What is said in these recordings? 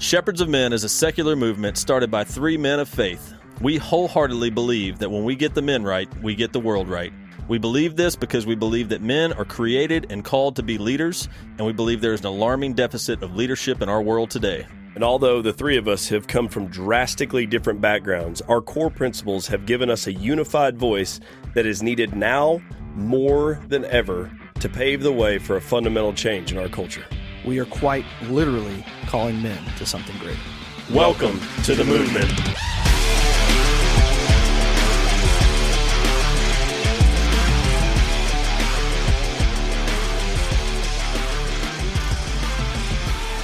Shepherds of Men is a secular movement started by three men of faith. We wholeheartedly believe that when we get the men right, we get the world right. We believe this because we believe that men are created and called to be leaders, and we believe there is an alarming deficit of leadership in our world today. And although the three of us have come from drastically different backgrounds, our core principles have given us a unified voice that is needed now more than ever to pave the way for a fundamental change in our culture. We are quite literally calling men to something great. Welcome to the movement.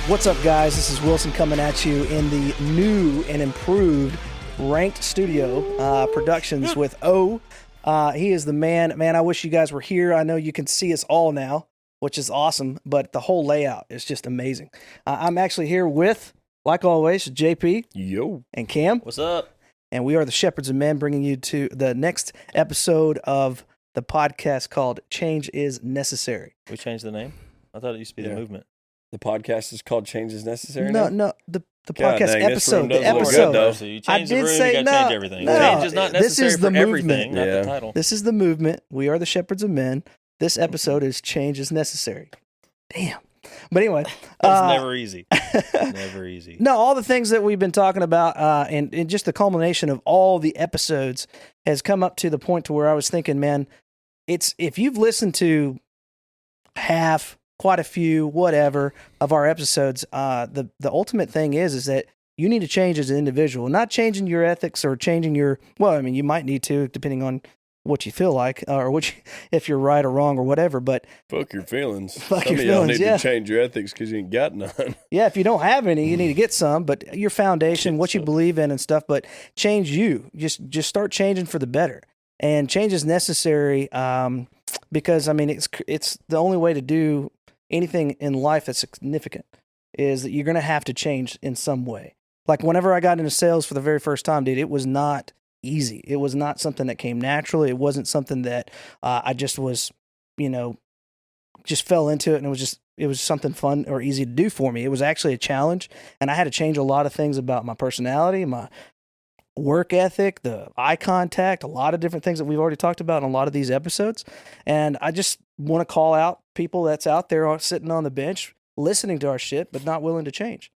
What's up, guys? This is Wilson coming at you in the new and improved Ranked Studio Productions with O. He is the man. Man, I wish you guys were here. I know you can see us all now, which is awesome, but the whole layout is just amazing. I'm actually here with, like always, JP. Yo. And Cam. What's up? And we are the Shepherds of Men, bringing you to the next episode of the podcast called Change is Necessary. We changed the name? I thought it used to be the movement. The podcast is called Change is Necessary No, the podcast episode. The episode. So you I change the did room, say you got to change everything. no. Change is not This necessary is the for everything, movement. not Yeah. the title. This is the movement. We are the Shepherds of Men. This episode is Change is Necessary. Damn. But anyway. It's never easy. Never easy. No, all the things that we've been talking about and just the culmination of all the episodes has come up to the point to where I was thinking, man, it's if you've listened to half, quite a few, whatever, of our episodes, the ultimate thing is that you need to change as an individual, not changing your ethics or changing your, well, I mean, you might need to, depending on what you feel like, or if you're right or wrong or whatever, but Fuck your feelings. Fuck Some your of y'all feelings, need yeah. to change your ethics because you ain't got none. yeah, if you don't have any, you need to get some, but your foundation, what you believe in and stuff, but change you. Just start changing for the better. And change is necessary because, I mean, it's the only way to do anything in life that's significant is that you're going to have to change in some way. Like whenever I got into sales for the very first time, dude, it was not easy. It was not something that came naturally. It wasn't something that I just was, just fell into it, and it was something fun or easy to do for me. It was actually a challenge, and I had to change a lot of things about my personality, my work ethic, the eye contact, a lot of different things that we've already talked about in a lot of these episodes. And I just want to call out people that's out there sitting on the bench, listening to our shit, but not willing to change.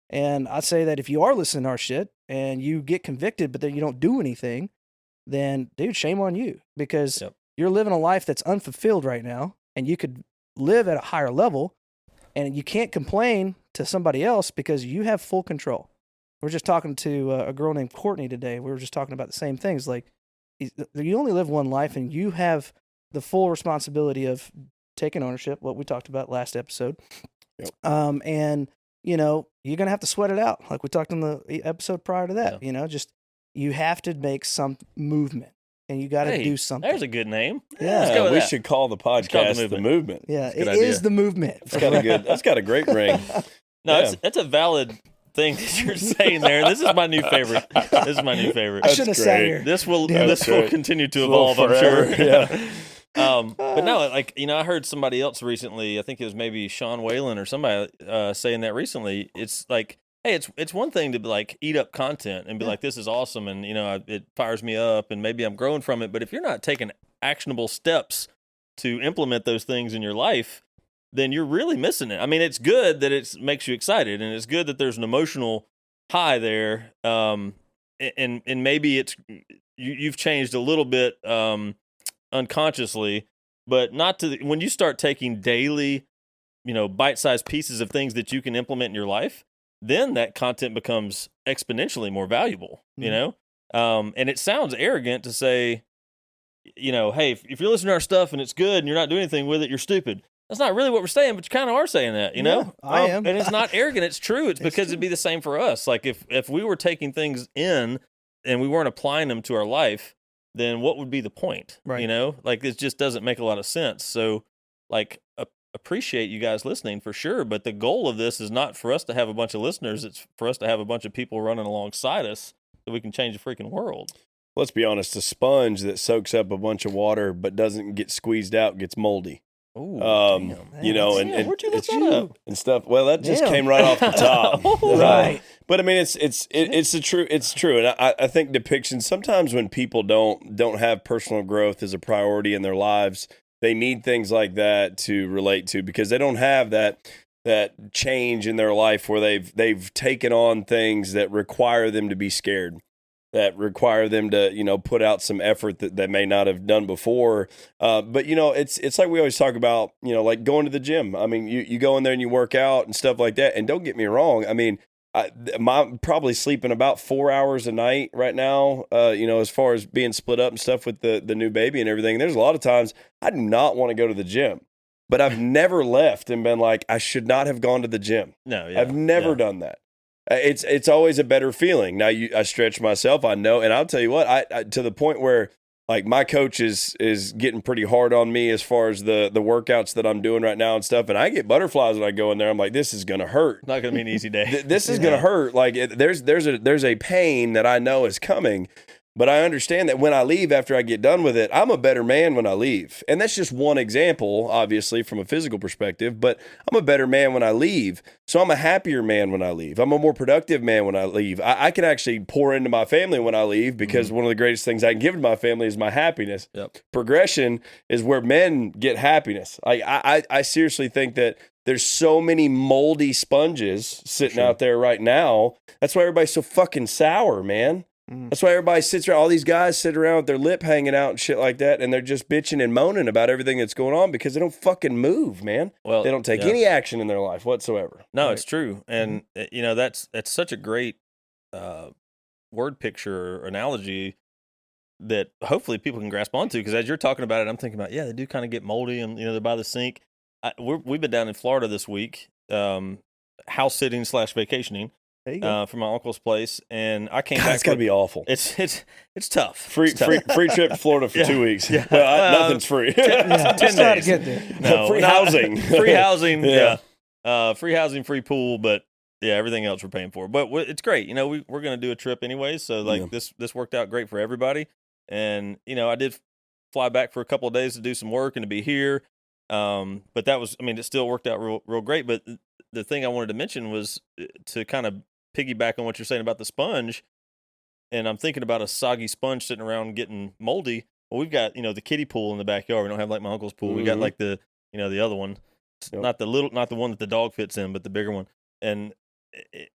And I say that if you are listening to our shit and you get convicted, but then you don't do anything, then dude, shame on you, because you're living a life that's unfulfilled right now, and you could live at a higher level, and you can't complain to somebody else because you have full control. We're just talking to a girl named Courtney today. We were just talking about the same things. Like, you only live one life, and you have the full responsibility of taking ownership, what we talked about last episode. Yep. And, you're going to have to sweat it out, like we talked in the episode prior to that. Yeah. Just you have to make some movement, and you got to do something. There's a good name. Yeah. Let's go with We that. should call the podcast the movement. Yeah, That's a good it idea. is the movement. That's got a great ring. No, Yeah. that's a valid thing that you're saying there. This is my new favorite. I should have sat great. here. This will That's will great. continue to It's a little evolve, I'm sure. forever, yeah. But no, I heard somebody else recently, I think it was maybe Sean Whalen or somebody saying that recently. It's like, hey, it's one thing to be like eat up content and be like, this is awesome, and it fires me up, and maybe I'm growing from it. But if you're not taking actionable steps to implement those things in your life, then you're really missing it. I mean, it's good that it makes you excited, and it's good that there's an emotional high there. And maybe you've changed a little bit unconsciously, but not to when you start taking daily, bite-sized pieces of things that you can implement in your life, then that content becomes exponentially more valuable. And it sounds arrogant to say, hey, if you're listening to our stuff and it's good and you're not doing anything with it, you're stupid. That's not really what we're saying, but you kind of are saying that, Yeah, I am. And it's not arrogant. It's true. It's because true. it'd be the same for us. Like if we were taking things in and we weren't applying them to our life, then what would be the point? Right. Like it just doesn't make a lot of sense. So like appreciate you guys listening for sure. But the goal of this is not for us to have a bunch of listeners. It's for us to have a bunch of people running alongside us so we can change the freaking world. Let's be honest, a sponge that soaks up a bunch of water but doesn't get squeezed out gets moldy. Ooh, You know, and where'd you look it's that up? and stuff. Well, that just Damn. came right off the top, Right. But I mean, it's true, and I think depictions sometimes when people don't have personal growth as a priority in their lives, they need things like that to relate to because they don't have that change in their life where they've taken on things that require them to be scared, that require them to, you know, put out some effort that they may not have done before. But, you know, it's like we always talk about, you know, like going to the gym. I mean, you go in there and you work out and stuff like that. And don't get me wrong. I mean, I'm probably sleeping about 4 hours a night right now, you know, as far as being split up and stuff with the new baby and everything. There's a lot of times I do not want to go to the gym. But I've never left and been like, I should not have gone to the gym. No, yeah, I've never done that. It's always a better feeling. Now I stretch myself, I know, and I'll tell you what, I to the point where like my coach is getting pretty hard on me as far as the workouts that I'm doing right now and stuff, and I get butterflies when I go in there. I'm like, this is gonna hurt. Not gonna be an easy day. This is gonna hurt. Like there's a pain that I know is coming. But I understand that when I leave after I get done with it, I'm a better man when I leave. And that's just one example, obviously, from a physical perspective, but I'm a better man when I leave. So I'm a happier man when I leave. I'm a more productive man when I leave. I can actually pour into my family when I leave because one of the greatest things I can give to my family is my happiness. Yep. Progression is where men get happiness. I seriously think that there's so many moldy sponges sitting out there right now. That's why everybody's so fucking sour, man. That's why everybody sits around, all these guys sit around with their lip hanging out and shit like that, and they're just bitching and moaning about everything that's going on because they don't fucking move, man. Well, they don't take any action in their life whatsoever. No, it's true. And, you know, that's such a great word picture or analogy that hopefully people can grasp onto because as you're talking about it, I'm thinking about, they do kind of get moldy and, you know, they're by the sink. We've been down in Florida this week, house sitting / vacationing. From my uncle's place, and I came back. It's gotta be awful. It's tough. Free trip to Florida for 2 weeks. Yeah. Well, nothing's free. 10 days. Get there. No, free housing. Free housing. Yeah. Free housing, free pool, but everything else we're paying for. But it's great. You know, we're going to do a trip anyway, so like this worked out great for everybody. And you know, I did fly back for a couple of days to do some work and to be here. But that was, I mean, it still worked out real great. But the thing I wanted to mention was to kind of piggyback on what you're saying about the sponge, and I'm thinking about a soggy sponge sitting around getting moldy. Well, we've got, you know, the kiddie pool in the backyard. We don't have like my uncle's pool. We got like the, you know, the other one, not the one that the dog fits in, but the bigger one. And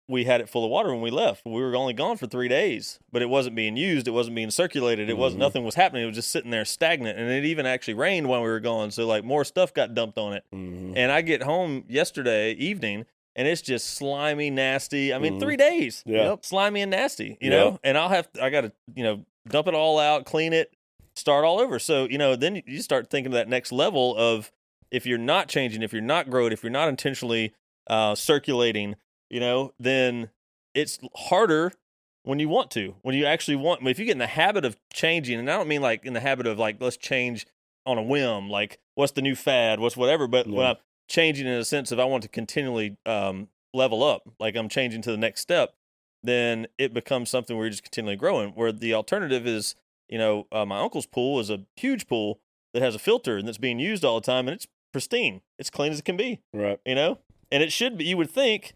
we had it full of water when we left. We were only gone for 3 days, but it wasn't being used. It wasn't being circulated. It wasn't, nothing was happening. It was just sitting there stagnant. And it even actually rained while we were gone. So like more stuff got dumped on it. And I get home yesterday evening, and it's just slimy, nasty. I mean, 3 days, slimy and nasty, you know, and I got to, you know, dump it all out, clean it, start all over. So, you know, then you start thinking of that next level of if you're not changing, if you're not growing, if you're not intentionally circulating, you know, then it's harder when you want to, when you actually want, if you get in the habit of changing, and I don't mean like in the habit of like, let's change on a whim, like what's the new fad, what's whatever, but when I'm changing in a sense of I want to continually level up, like I'm changing to the next step, then it becomes something where you're just continually growing. Where the alternative is, you know, my uncle's pool is a huge pool that has a filter and that's being used all the time, and it's pristine. It's clean as it can be. Right. You know? And it should be, you would think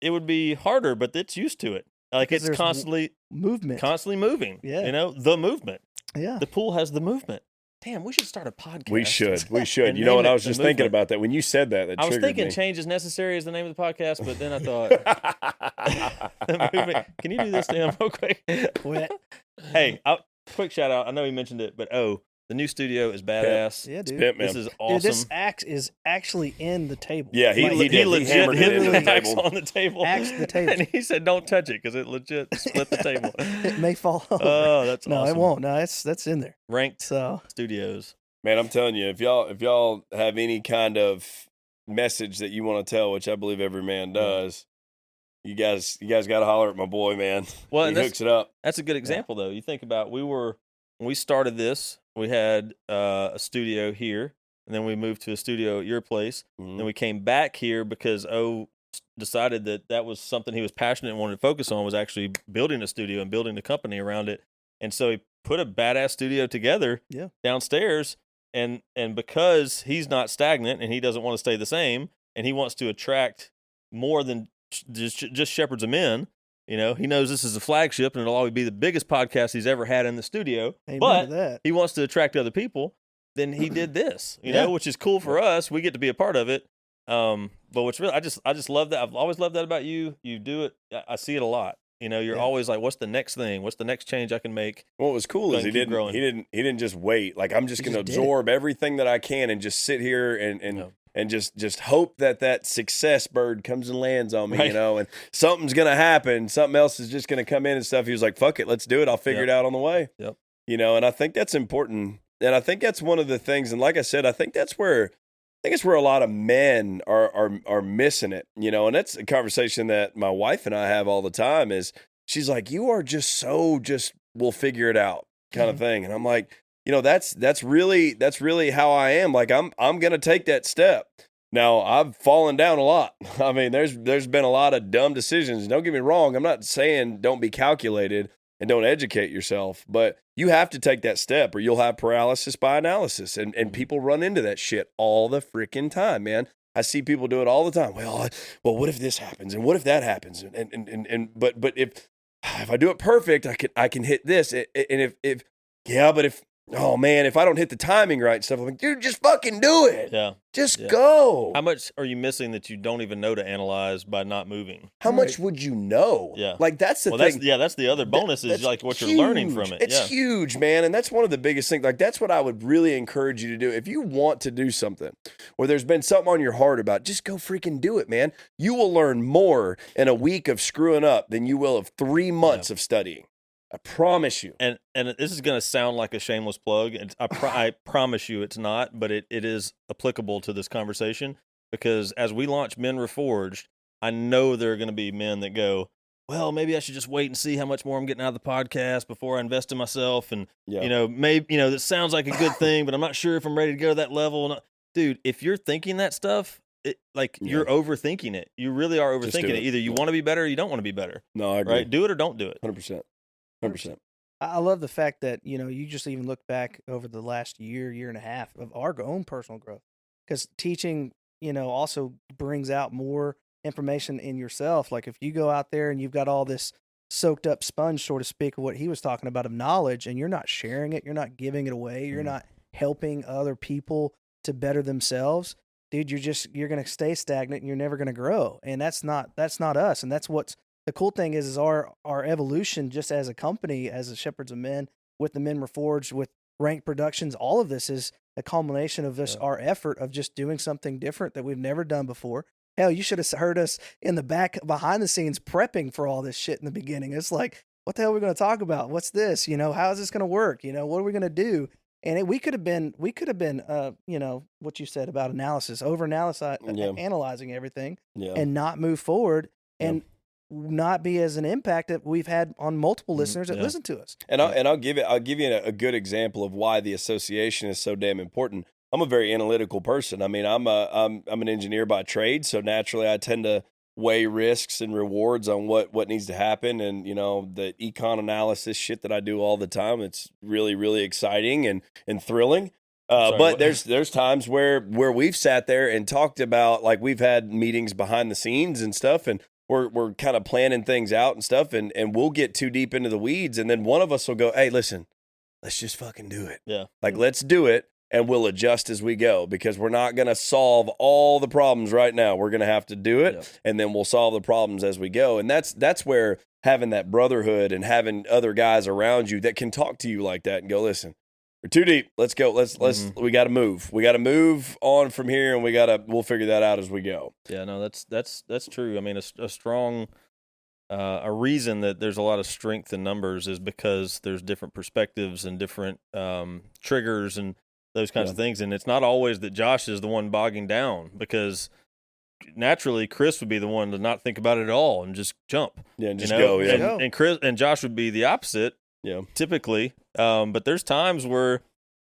it would be harder, but it's used to it. Like because it's constantly moving. Yeah. You know, the movement. Yeah. The pool has the movement. Damn, we should start a podcast. We should. You know what? I was just thinking about that. When you said that I was thinking Change is Necessary is the name of the podcast, but then I thought, the movement. Can you do this to him real quick? Hey, quick shout out. I know he mentioned it, but the new studio is badass. Yeah, dude. This is awesome. Dude, this axe is actually in the table. Yeah, he legit hammered it into the axe table. on the table. Axe the table. And he said, don't touch it because it legit split the table. It may fall over. Oh, that's no, awesome. it won't. No, that's in there. Ranked studios. Man, I'm telling you, if y'all have any kind of message that you want to tell, which I believe every man does, you guys got to holler at my boy, man. Well, he hooks it up. That's a good example, though. You think about when we started this, we had a studio here, and then we moved to a studio at your place. Then we came back here because decided that was something he was passionate and wanted to focus on, was actually building a studio and building a company around it. And so he put a badass studio together downstairs. and because he's not stagnant and he doesn't want to stay the same, and he wants to attract more than just shepherds of men. You know, he knows this is a flagship and it'll always be the biggest podcast he's ever had in the studio. Amen but to that. he wants to attract other people. Then he did this, you know, which is cool for us. We get to be a part of it. But what's really, I just love that. I've always loved that about you. You do it. I see it a lot. You know, you're always like, what's the next thing? What's the next change I can make? What was cool is he didn't just wait. Like, I'm just going to absorb everything that I can and just sit here and just hope that success bird comes and lands on me, you know, and something's going to happen. Something else is just going to come in and stuff. He was like, fuck it, let's do it. I'll figure it out on the way. Yep. You know, and I think that's important. And I think that's one of the things. And like I said, I think it's where a lot of men are missing it, you know, and that's a conversation that my wife and I have all the time is she's like, you are just we'll figure it out kind of thing. And I'm like, you know, that's really how I am. Like, I'm going to take that step. Now, I've fallen down a lot. I mean, there's been a lot of dumb decisions. Don't get me wrong. I'm not saying don't be calculated and don't educate yourself, but you have to take that step or you'll have paralysis by analysis. And people run into that shit all the freaking time, man. I see people do it all the time. Well, what if this happens? And what if that happens? But if I do it perfect, I can hit this. And if I don't hit the timing right and stuff, I'm like, dude, just fucking do it. Yeah. Just go. How much are you missing that you don't even know to analyze by not moving? How much would you know? Yeah. Like, that's the thing. That's the other bonus is like what you're learning from it. It's huge, man. And that's one of the biggest things. Like, that's what I would really encourage you to do. If you want to do something or there's been something on your heart about, just go freaking do it, man. You will learn more in a week of screwing up than you will of 3 months of studying. I promise you. And this is going to sound like a shameless plug. And I promise you it's not, but it is applicable to this conversation because as we launch Men Reforged, I know there are going to be men that go, well, maybe I should just wait and see how much more I'm getting out of the podcast before I invest in myself. And, you know, maybe, you know, that sounds like a good thing, but I'm not sure if I'm ready to go to that level. Dude, if you're thinking that stuff, you're overthinking it. You really are overthinking it. Either you want to be better or you don't want to be better. No, I agree. Right? Do it or don't do it. 100%. I love the fact that, you know, you just even look back over the last year and a half of our own personal growth. Because teaching, you know, also brings out more information in yourself. Like if you go out there and you've got all this soaked up sponge, so to speak, of what he was talking about of knowledge, and you're not sharing it, you're not giving it away, you're not helping other people to better themselves, dude, you're going to stay stagnant and you're never going to grow. And that's not us. And that's what's the cool thing is our evolution just as a company, as a Shepherds of Men, with the Men Reforged, with Rank Productions, all of this is a culmination of this, our effort of just doing something different that we've never done before. Hell, you should have heard us in the back behind the scenes prepping for all this shit in the beginning. It's like, what the hell are we going to talk about? What's this? You know, how is this going to work? You know, what are we going to do? And we could have been, you know, what you said about analysis, analyzing everything and not move forward and not be as an impact that we've had on multiple listeners that listen to us. And I'll give you a good example of why the association is so damn important. I'm a very analytical person. I mean, I'm an engineer by trade, so naturally I tend to weigh risks and rewards on what needs to happen. And, you know, the econ analysis shit that I do all the time, it's really, really exciting and thrilling. But there's times where we've sat there and talked about, like, we've had meetings behind the scenes and stuff, and we're kind of planning things out and stuff, and we'll get too deep into the weeds, and then one of us will go, hey, listen, let's just fucking do it. Yeah. Like, let's do it, and we'll adjust as we go, because we're not going to solve all the problems right now. We're going to have to do it, and then we'll solve the problems as we go. And that's where having that brotherhood and having other guys around you that can talk to you like that and go, listen, we're too deep. Let's go. We got to move. We got to move on from here, and we'll figure that out as we go. Yeah, no, that's true. I mean, a strong, a reason that there's a lot of strength in numbers is because there's different perspectives and different triggers and those kinds of things. And it's not always that Josh is the one bogging down, because naturally Chris would be the one to not think about it at all and just jump. Yeah, and just go. Yeah. And Chris and Josh would be the opposite. Yeah. Typically. But there's times where,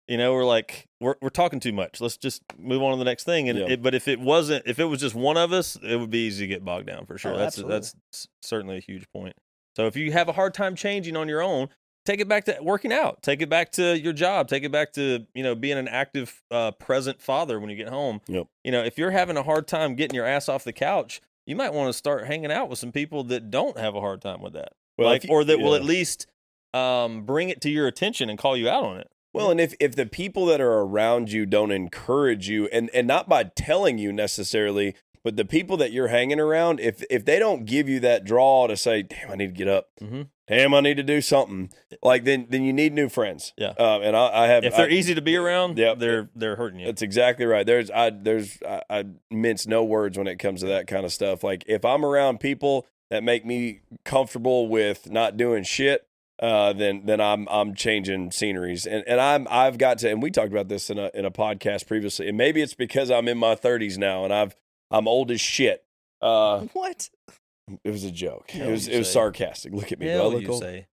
you know, we're like, we're talking too much. Let's just move on to the next thing. And but if it was just one of us, it would be easy to get bogged down for sure. That's certainly a huge point. So if you have a hard time changing on your own, take it back to working out. Take it back to your job. Take it back to, being an active, present father when you get home. Yep. If you're having a hard time getting your ass off the couch, you might want to start hanging out with some people that don't have a hard time with that. Well, or that will at least bring it to your attention and call you out on it. Well, and if the people that are around you don't encourage you, and not by telling you necessarily, but the people that you're hanging around, if they don't give you that draw to say, damn, I need to get up. Mm-hmm. Damn, I need to do something. Like then you need new friends. Yeah. And I have, if they're easy to be around, yep, they're hurting you. That's exactly right. I mince no words when it comes to that kind of stuff. Like if I'm around people that make me comfortable with not doing shit, then I'm changing sceneries. And I've got to, and we talked about this in a podcast previously, and maybe it's because I'm in my 30s now and I'm old as shit. What? It was a joke. Yeah, it was sarcastic. Look at me. Yeah, Do I what look you old? say?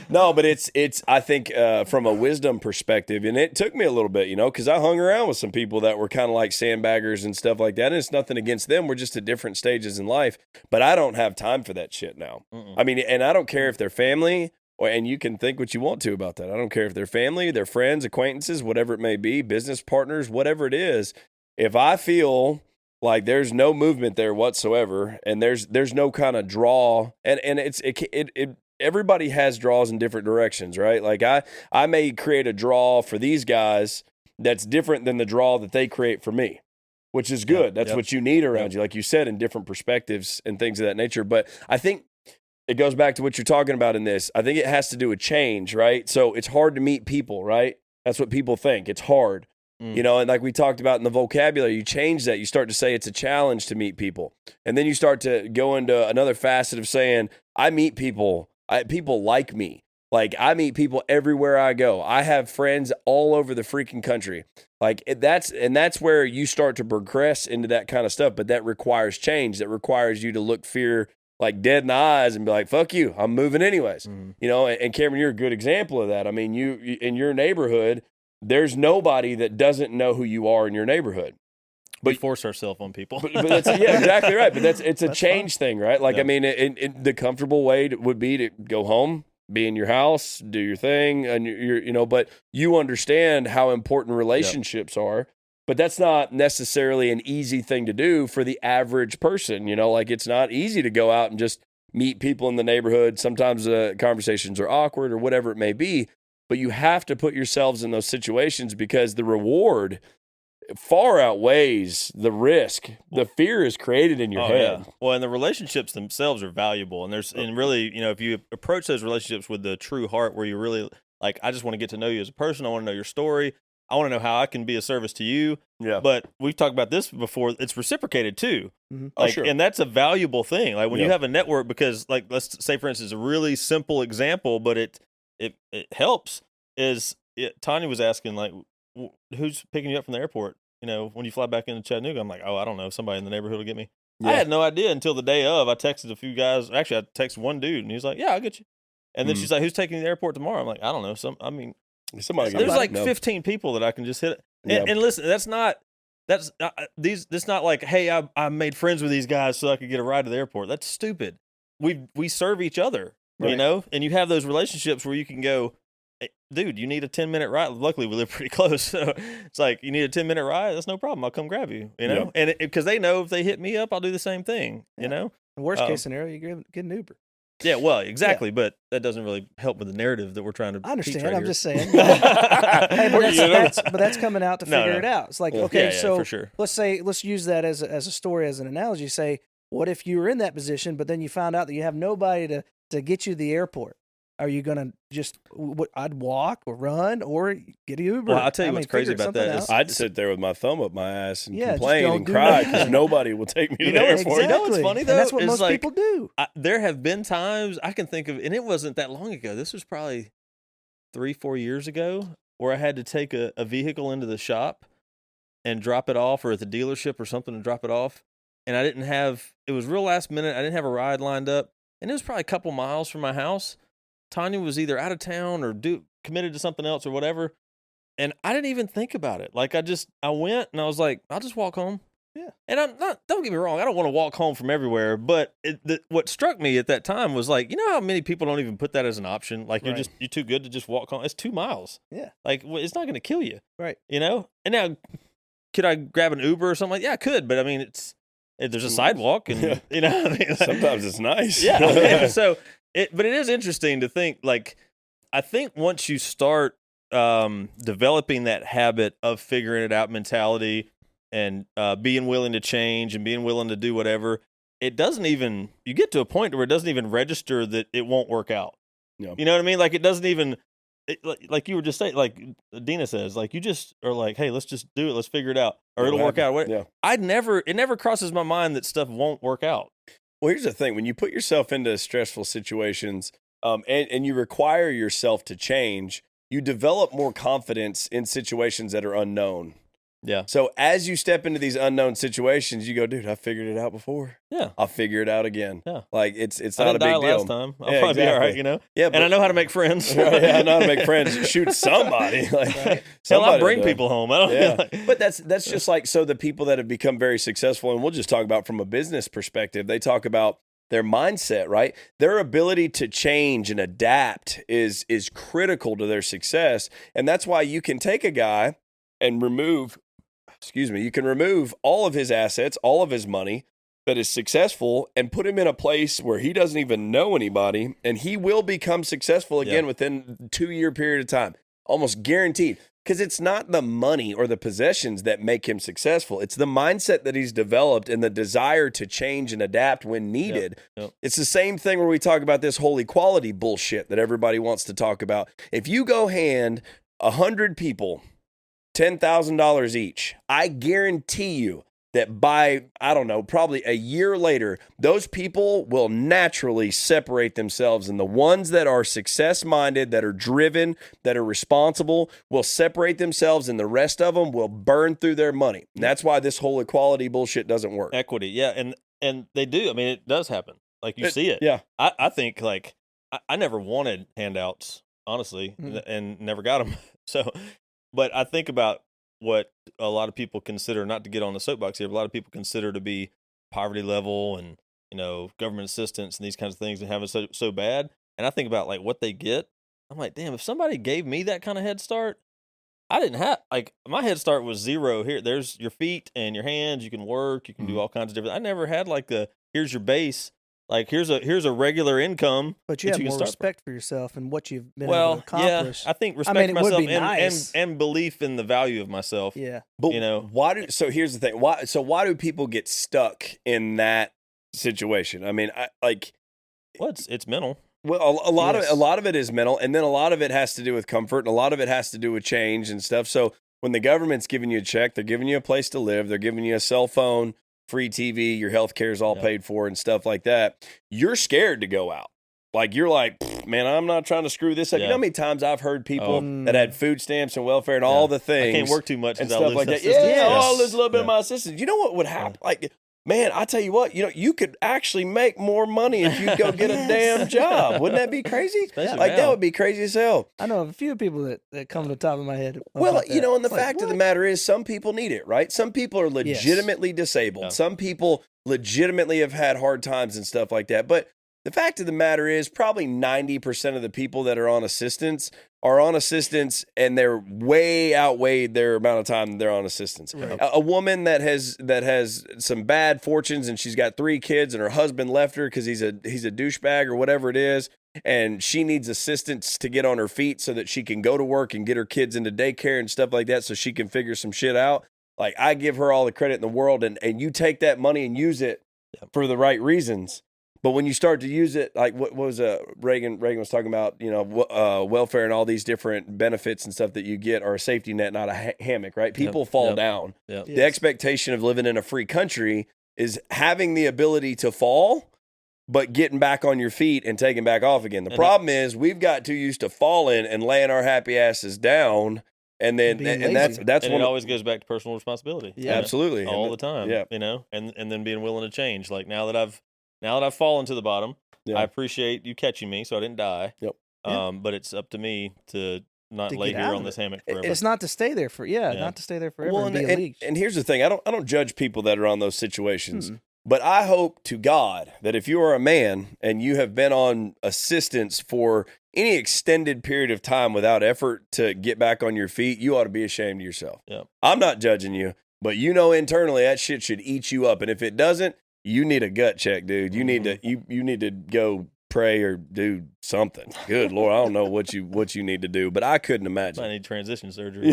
No, but it's I think from a wisdom perspective, and it took me a little bit, because I hung around with some people that were kind of like sandbaggers and stuff like that. And it's nothing against them. We're just at different stages in life. But I don't have time for that shit now. Mm-mm. I mean, and I don't care if they're family, and you can think what you want to about that. I don't care if they're family, they're friends, acquaintances, whatever it may be, business partners, whatever it is. If I feel like there's no movement there whatsoever, and there's no kind of draw, and it everybody has draws in different directions, right? Like I may create a draw for these guys that's different than the draw that they create for me, which is good. That's what you need around you, like you said, in different perspectives and things of that nature. But I think it goes back to what you're talking about in this. I think it has to do with change, right? So it's hard to meet people, right? That's what people think. It's hard. And like we talked about in the vocabulary, you change that. You start to say it's a challenge to meet people. And then you start to go into another facet of saying, I meet people. People like me. Like I meet people everywhere I go. I have friends all over the freaking country. Like that's where you start to progress into that kind of stuff. But that requires change. That requires you to look fear like dead in the eyes and be like, fuck you, I'm moving anyways. And Cameron, you're a good example of that. I mean, you in your neighborhood, there's nobody that doesn't know who you are in your neighborhood. But we force ourselves on people. but that's exactly right. But it's a change thing, right? Like, I mean, the comfortable way would be to go home, be in your house, do your thing, and but you understand how important relationships are. But that's not necessarily an easy thing to do for the average person. Like it's not easy to go out and just meet people in the neighborhood. Sometimes conversations are awkward or whatever it may be. But you have to put yourselves in those situations because the reward far outweighs the risk. The fear is created in your head. Yeah. Well, and the relationships themselves are valuable. And really, if you approach those relationships with the true heart where you really like, I just want to get to know you as a person. I want to know your story. I want to know how I can be a service to you. Yeah. But we've talked about this before. It's reciprocated too. Mm-hmm. Like, sure. And that's a valuable thing. Like when you have a network, because like, let's say for instance, a really simple example, but it helps Tanya was asking like, who's picking you up from the airport? When you fly back into Chattanooga, I'm like, oh, I don't know. Somebody in the neighborhood will get me. Yeah. I had no idea until the day of. I texted a few guys. Actually, I texted one dude, and he was like, yeah, I'll get you. And then she's like, who's taking you to the airport tomorrow? I'm like, I don't know. Somebody. There's like 15 people that I can just hit. And listen, that's not like, hey, I made friends with these guys so I could get a ride to the airport. That's stupid. We serve each other, right. And you have those relationships where you can go, hey, dude, you need a 10-minute ride. Luckily, we live pretty close. So it's like, you need a 10-minute ride? That's no problem. I'll come grab you, Yeah. And because they know if they hit me up, I'll do the same thing, Worst case scenario, you get an Uber. Yeah, well, exactly. Yeah. But that doesn't really help with the narrative that we're trying to I understand. Right I'm here. just saying. Hey, but that's coming out to figure it out. It's like, okay, so for sure. let's use that as a story, as an analogy. Say, what if you were in that position, but then you found out that you have nobody to get you to the airport? Are you going to just, I'd walk or run or get an Uber? Well, I'll tell you what's crazy about that is I'd sit there with my thumb up my ass and Yeah, complain and cry because nobody will take me to the airport. Exactly. You know what's funny, though? And that's what It's most like, people do. There have been times I can think of, and it wasn't that long ago. This was probably 3-4 years ago, where I had to take a vehicle into the shop and drop it off, or at the dealership or something and drop it off. And it was real last minute. I didn't have a ride lined up. And it was probably a couple miles from my house. Tanya was either out of town or committed to something else or whatever. And I didn't even think about it. Like I went and I was like, I'll just walk home. Yeah. And I'm not. Don't get me wrong. I don't want to walk home from everywhere. But what struck me at that time was like, you know how many people don't even put that as an option. Like you're too good to just walk home. It's 2 miles. Yeah. Like it's not going to kill you. Right. You know. And now, could I grab an Uber or something like? Yeah, I could. But I mean, there's a sidewalk, and you know. I mean, like, sometimes it's nice. Yeah. So but it is interesting to think. Like, I think once you start developing that habit of figuring it out mentality and being willing to change and being willing to do whatever, you get to a point where it doesn't even register that it won't work out. Yeah. You know what I mean? Like it doesn't even, like you were just saying, like Dina says, like you just are like, hey, let's just do it. Let's figure it out or it'll work out. Yeah. It never crosses my mind that stuff won't work out. Well, here's the thing. When you put yourself into stressful situations and you require yourself to change, you develop more confidence in situations that are unknown. Yeah. So as you step into these unknown situations, you go, dude, I figured it out before. Yeah. I'll figure it out again. Yeah. Like it's I not a didn't big die deal. last time. I'll probably be all right, you know? Yeah. And I know how to make friends. Yeah, I know how to make friends. Shoot somebody. Like hell, I'll bring people home. I don't yeah. But that's just like, so the people that have become very successful, and we'll just talk about from a business perspective, they talk about their mindset, right? Their ability to change and adapt is critical to their success. And that's why you can take a guy and remove all of his assets, all of his money that is successful and put him in a place where he doesn't even know anybody, and he will become successful again within a 2-year period of time. Almost guaranteed. Because it's not the money or the possessions that make him successful. It's the mindset that he's developed and the desire to change and adapt when needed. Yep. It's the same thing where we talk about this whole equality bullshit that everybody wants to talk about. If you go hand 100 people $10,000 each, I guarantee you that by, I don't know, probably a year later, those people will naturally separate themselves. And the ones that are success-minded, that are driven, that are responsible, will separate themselves, and the rest of them will burn through their money. And that's why this whole equality bullshit doesn't work. Equity, yeah. And they do. I mean, it does happen. Like, you see it. Yeah. I think, like, I never wanted handouts, honestly, and never got them. So, but I think about what a lot of people consider, not to get on the soapbox here, but a lot of people consider to be poverty level and, you know, government assistance and these kinds of things, and have it so bad. And I think about like what they get. I'm like, damn, if somebody gave me that kind of head start, I didn't have, like, my head start was zero. Here, there's your feet and your hands. You can work. You can do all kinds of different. I never had like here's your base. Like here's a regular income. But you have more respect for yourself and what you've been able to accomplish. Yeah, I think respect myself it would be nice. and belief in the value of myself. Yeah. But you know, so here's the thing. Why do people get stuck in that situation? I mean, it's mental. Well, a lot of it is mental, and then a lot of it has to do with comfort, and a lot of it has to do with change and stuff. So when the government's giving you a check, they're giving you a place to live, they're giving you a cell phone, free TV, your health care is all paid for and stuff like that. You're scared to go out. Like, you're like, man, I'm not trying to screw this up. You know how many times I've heard people that had food stamps and welfare and all the things. I can't work too much and stuff like that. I'll lose a little bit of my assistance. You know what would happen? Like, man, I tell you what, you could actually make more money if you go get a damn job. Wouldn't that be crazy? Especially like, now. that would be crazy as hell. I know of a few people that come to the top of my head. Well, you know, and the fact of the matter is, some people need it, right? Some people are legitimately disabled. Yeah. Some people legitimately have had hard times and stuff like that. But the fact of the matter is, probably 90% of the people that are on assistance and they're way outweighed their amount of time they're on assistance. Right. A woman that has some bad fortunes, and she's got 3 kids, and her husband left her because he's a douchebag or whatever it is, and she needs assistance to get on her feet so that she can go to work and get her kids into daycare and stuff like that, so she can figure some shit out. Like, I give her all the credit in the world, and you take that money and use it for the right reasons. But when you start to use it, like what was Reagan was talking about, you know, welfare and all these different benefits and stuff that you get are a safety net, not a hammock, right? People fall down. Yep. The expectation of living in a free country is having the ability to fall, but getting back on your feet and taking back off again. The problem is we've got too used to falling and laying our happy asses down. And then, and that's and when it always goes back to personal responsibility. Yeah, absolutely, all the time. Yeah, you know, and then being willing to change. Like, now that I've fallen to the bottom, I appreciate you catching me, so I didn't die. Yep. But it's up to me to not To lay get here out on of this it. hammock forever. It's not to stay there not to stay there forever Well, and be a leech. and here's the thing: I don't judge people that are on those situations, but I hope to God that if you are a man and you have been on assistance for any extended period of time without effort to get back on your feet, you ought to be ashamed of yourself. Yeah. I'm not judging you, but you know internally that shit should eat you up, and if it doesn't, you need a gut check, dude. You need to you need to go pray or do something. Good Lord, I don't know what you need to do, but I couldn't imagine. I need transition surgery.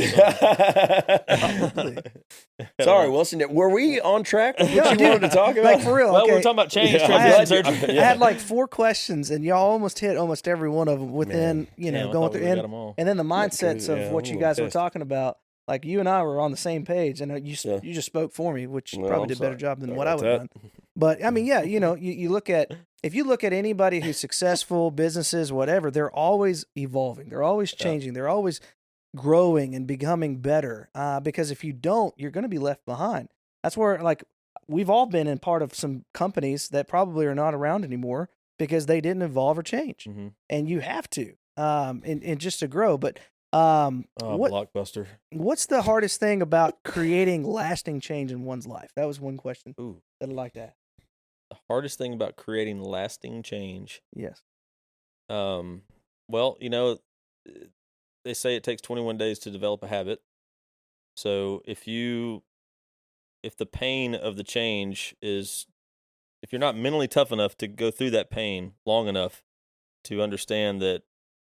Sorry, Wilson. Were we on track with what you dude, wanted to talk about? like for real. Well, okay. we're talking about change, Yeah. transition I surgery. I had like 4 questions, and y'all almost hit almost every one of them within, Damn, I going thought through. we got them all. And then the mindsets Yeah, of what I'm you a guys little were talking about, like you and I were on the same page, and you just spoke for me, which Well, probably I'm did a better sorry. job than Sorry what I about would have done. But I mean, yeah, you look at, if you look at anybody who's successful, businesses, whatever, they're always evolving, they're always changing, they're always growing and becoming better. Because if you don't, you're going to be left behind. That's where, like, we've all been in part of some companies that probably are not around anymore because they didn't evolve or change, and you have to, and just to grow. But Blockbuster. what's the hardest thing about creating lasting change in one's life? That was one question that I'd like to ask. The hardest thing about creating lasting change. Yes. Well, they say it takes 21 days to develop a habit. So if the pain of the change is, if you're not mentally tough enough to go through that pain long enough to understand that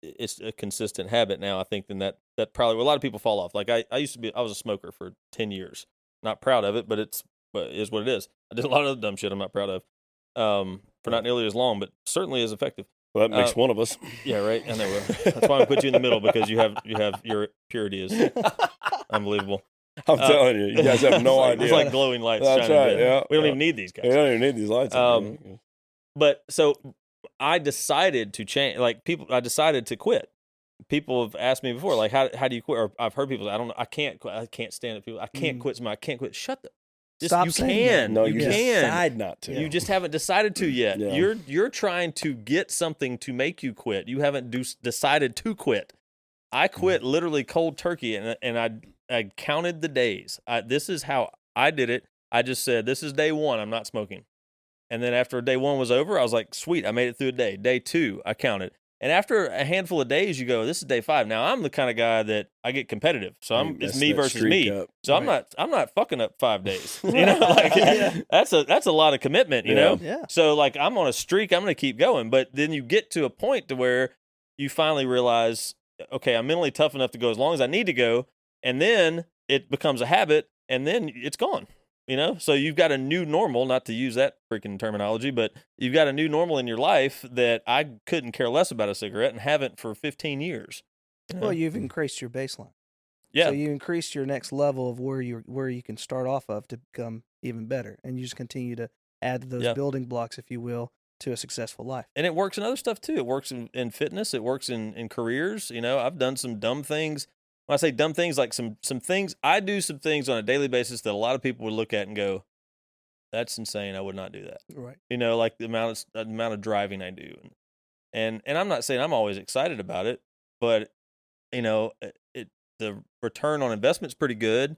it's a consistent habit now, I think then that probably, a lot of people fall off. Like I was a smoker for 10 years. Not proud of it, but it is what it is. I did a lot of other dumb shit I'm not proud of. For not nearly as long, but certainly as effective. Well, that makes one of us. Yeah, right. I know. That's why I put you in the middle, because you have your purity is unbelievable. I'm telling you, you guys have no idea. It's like glowing lights. That's shining right. down. Yeah, We don't even need these guys. We don't even need these lights. But so I decided to change. I decided to quit. People have asked me before, like, how do you quit? Or I've heard people say, I don't know, I can't quit. I can't stand it. People, I can't quit. I can't quit. Shut the. Stop you saying can. No, you you can. decide not to. You just haven't decided to yet. Yeah. You're trying to get something to make you quit. You haven't decided to quit. I quit literally cold turkey, and I counted the days. This is how I did it. I just said, this is day 1. I'm not smoking. And then after day 1 was over, I was like, sweet, I made it through a day. Day 2, I counted. And after a handful of days, you go, this is day 5. Now I'm the kind of guy that I get competitive. So it's me versus me. So right. I'm not fucking up 5 days. That's a lot of commitment, you know? Yeah. So like, I'm on a streak, I'm going to keep going. But then you get to a point to where you finally realize, okay, I'm mentally tough enough to go as long as I need to go. And then it becomes a habit, and then it's gone. So you've got a new normal, not to use that freaking terminology, but you've got a new normal in your life that I couldn't care less about a cigarette and haven't for 15 years. Well, you've increased your baseline. Yeah. So you increased your next level of where you can start off of to become even better. And you just continue to add those building blocks, if you will, to a successful life. And it works in other stuff too. It works in fitness. It works in careers. I've done some dumb things. When I say dumb things, like some things, I do some things on a daily basis that a lot of people would look at and go, that's insane. I would not do that. Right. Like the amount of driving I do. And I'm not saying I'm always excited about it, but the return on investment's pretty good.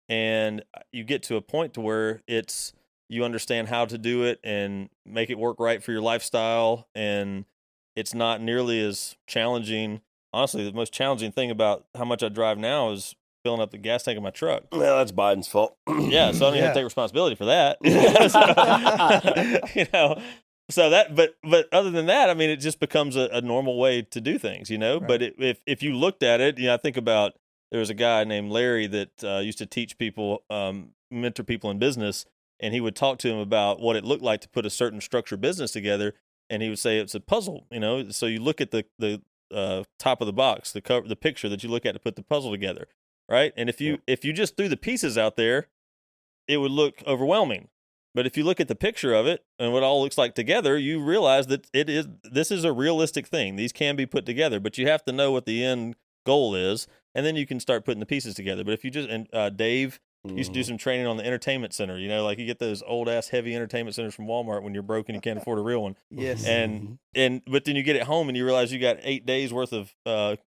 And you get to a point to where you understand how to do it and make it work right for your lifestyle. And it's not nearly as challenging. Honestly, the most challenging thing about how much I drive now is filling up the gas tank of my truck. Well, that's Biden's fault. Yeah, so I don't even have to take responsibility for that. So that, but other than that, I mean, it just becomes a normal way to do things, Right. But if you looked at it, I think about, there was a guy named Larry that used to teach people, mentor people in business, and he would talk to them about what it looked like to put a certain structured business together, and he would say it's a puzzle, So you look at the top of the box, the picture that you look at to put the puzzle together, right? And if you just threw the pieces out there, it would look overwhelming. But if you look at the picture of it and what it all looks like together, you realize that this is a realistic thing. These can be put together, but you have to know what the end goal is, and then you can start putting the pieces together. But if you just, and Dave used to do some training on the entertainment center, like you get those old ass heavy entertainment centers from Walmart when you're broke and you can't afford a real one. Yes. But then you get it home and you realize you got 8 days worth of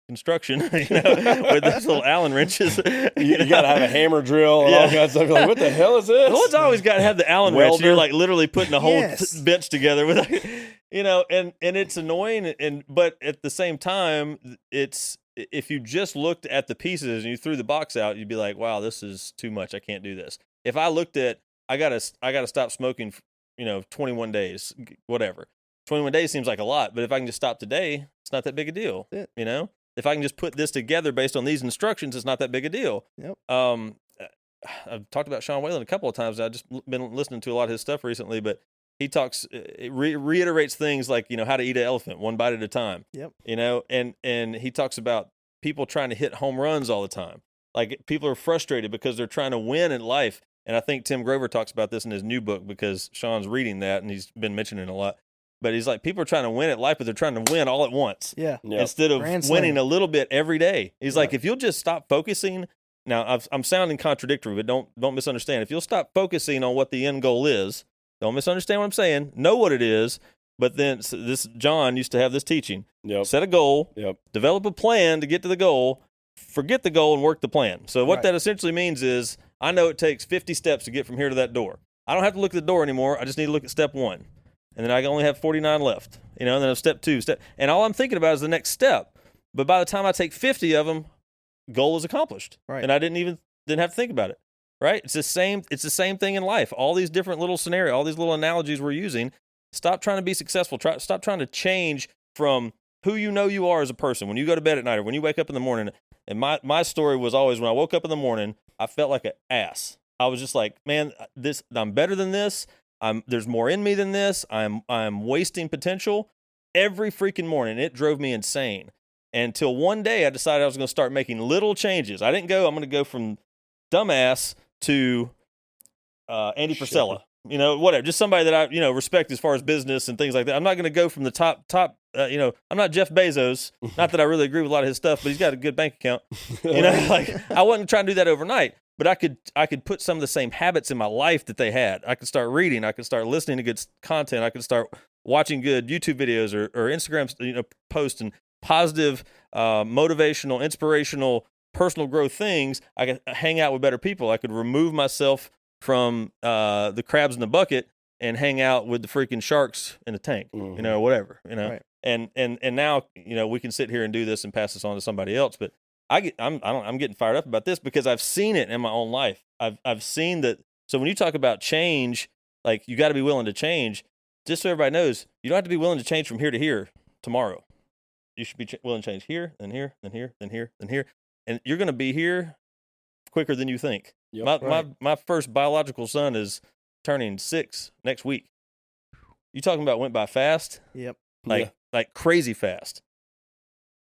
construction, with those little Allen wrenches. You got to have a hammer drill and all kinds of stuff. You're like, what the hell is this? Well, it's always got to have the Allen wrench. You're like literally putting a whole bench together with, and it's annoying. But at the same time, it's, if you just looked at the pieces and you threw the box out, you'd be like, wow, this is too much. I can't do this. If I looked at, I gotta stop smoking, 21 days, whatever. 21 days seems like a lot, but if I can just stop today, it's not that big a deal. If I can just put this together based on these instructions, it's not that big a deal. Yep. I've talked about Sean Whalen a couple of times. I've just been listening to a lot of his stuff recently, but he talks, reiterates things like, how to eat an elephant one bite at a time. Yep. And he talks about people trying to hit home runs all the time. Like, people are frustrated because they're trying to win in life. And I think Tim Grover talks about this in his new book, because Sean's reading that and he's been mentioning it a lot. But he's like, people are trying to win at life, but they're trying to win all at once. Yeah. Instead of winning a little bit every day. He's like, if you'll just stop focusing. Now, I'm sounding contradictory, but don't misunderstand. If you'll stop focusing on what the end goal is, don't misunderstand what I'm saying. Know what it is. But then John used to have this teaching. Set a goal. Develop a plan to get to the goal. Forget the goal and work the plan. So what that essentially means is, I know it takes 50 steps to get from here to that door. I don't have to look at the door anymore. I just need to look at step 1. And then I only have 49 left, and then step 2, and all I'm thinking about is the next step. But by the time I take 50 of them, goal is accomplished. Right. And I didn't have to think about it. Right. It's the same thing in life. All these different little scenarios, all these little analogies we're using. Stop trying to be successful. Stop trying to change from who you are as a person when you go to bed at night or when you wake up in the morning. And my story was always, when I woke up in the morning, I felt like an ass. I was just like, man, I'm better than this. There's more in me than this. I'm wasting potential every freaking morning. It drove me insane. Until one day I decided I was going to start making little changes. I'm going to go from dumbass to Andy Frisella. Whatever. Just somebody that I, respect as far as business and things like that. I'm not going to go from the top, I'm not Jeff Bezos. Not that I really agree with a lot of his stuff, but he's got a good bank account. I wasn't trying to do that overnight. But I could put some of the same habits in my life that they had. I could start reading. I could start listening to good content. I could start watching good YouTube videos or Instagram posts and positive, motivational, inspirational, personal growth things. I could hang out with better people. I could remove myself from the crabs in the bucket and hang out with the freaking sharks in the tank. Whatever. Right. And now we can sit here and do this and pass this on to somebody else, but. I'm getting fired up about this because I've seen it in my own life. I've seen that. So when you talk about change, like, you got to be willing to change. Just so everybody knows, you don't have to be willing to change from here to here tomorrow. You should be willing to change here, then here, then here, then here, then here, and you're going to be here quicker than you think. My first biological son is turning 6 next week. You talking about went by fast? Yep. Like crazy fast.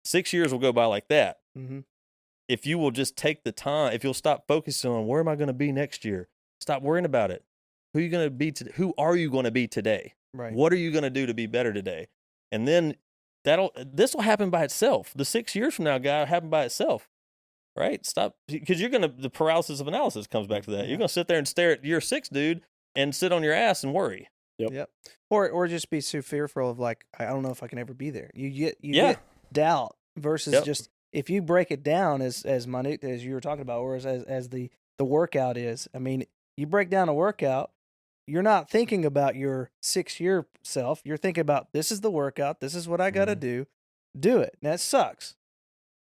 6 years will go by like that. Mm-hmm. If you will just take the time, if you'll stop focusing on where am I going to be next year, stop worrying about it. Who are you going to be today? Who are you going to be today? Right. What are you going to do to be better today? And then this will happen by itself. The 6 years from now, guy, will happen by itself. Right? Stop, because the paralysis of analysis comes back to that. Yeah. You're going to sit there and stare at year 6, dude, and sit on your ass and worry. Yep. Or just be so fearful of, like, I don't know if I can ever be there. You get doubt versus just, if you break it down as minute as you were talking about, or as the workout is. I mean, you break down a workout, you're not thinking about your 6-year self. You're thinking about, this is the workout. This is what I got to do. Do it. Now, it sucks.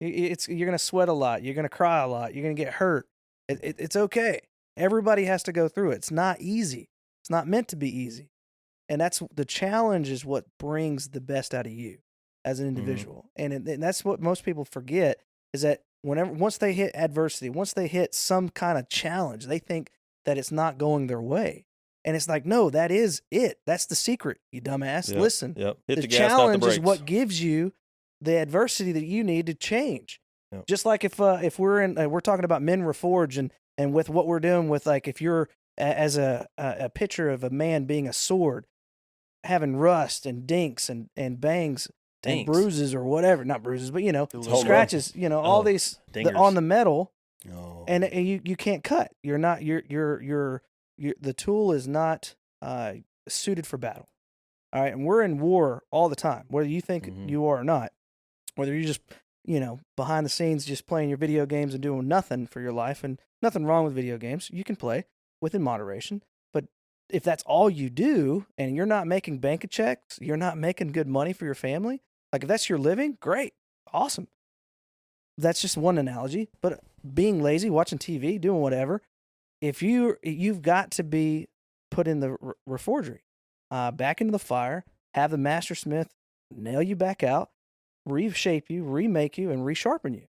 You're going to sweat a lot. You're going to cry a lot. You're going to get hurt. It's okay. Everybody has to go through it. It's not easy. It's not meant to be easy. And that's the challenge, is what brings the best out of you as an individual. And that's what most people forget, is that once they hit adversity, once they hit some kind of challenge, they think that it's not going their way. And it's like, no, that is it. That's the secret, you dumbass. Yep. Listen, Hit the gas, challenge not the is what gives you the adversity that you need to change. Yep. Just like if we're talking about Men Reforge and with what we're doing with, like, if you're as a picture of a man being a sword, having rust and dinks and bangs and bruises or whatever, not bruises, but scratches, all these on the metal, and you can't cut. You're not the tool is not suited for battle. All right, and we're in war all the time, whether you think you are or not, whether you're just behind the scenes just playing your video games and doing nothing for your life, and nothing wrong with video games. You can play within moderation. But if that's all you do and you're not making bank checks, you're not making good money for your family, like if that's your living, great, awesome. That's just one analogy. But being lazy, watching TV, doing whatever, if you've got to be put in the reforgery, back into the fire, have the master smith nail you back out, reshape you, remake you, and resharpen you,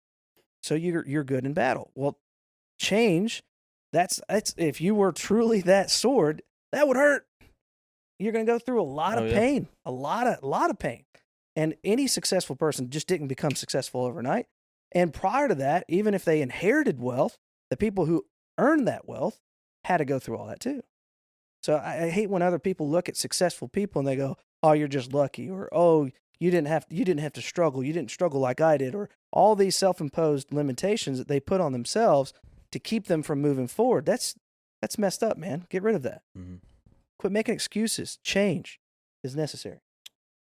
so you're good in battle. Well, change, that's if you were truly that sword, that would hurt. You're going to go through a lot of pain, a lot of pain. And any successful person just didn't become successful overnight. And prior to that, even if they inherited wealth, the people who earned that wealth had to go through all that too. So I hate when other people look at successful people and they go, "Oh, you're just lucky," or "Oh, you didn't have to struggle. You didn't struggle like I did," or all these self-imposed limitations that they put on themselves to keep them from moving forward. That's messed up, man. Get rid of that. Mm-hmm. Quit making excuses. Change is necessary.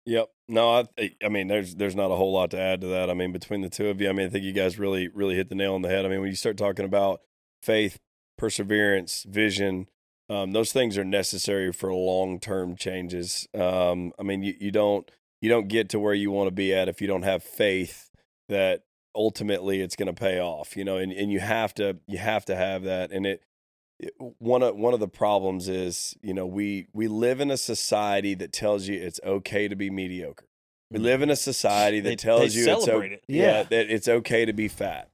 Yep. No, I mean, there's not a whole lot to add to that. I mean, between the two of you, I mean, I think you guys really, really hit the nail on the head. I mean, when you start talking about faith, perseverance, vision, those things are necessary for long-term changes. I mean, you don't get to where you want to be at if you don't have faith that ultimately it's going to pay off, and you have to have that. And one of the problems is, we live in a society that tells you it's okay to be mediocre. We live in a society that tells you that it's okay to be fat.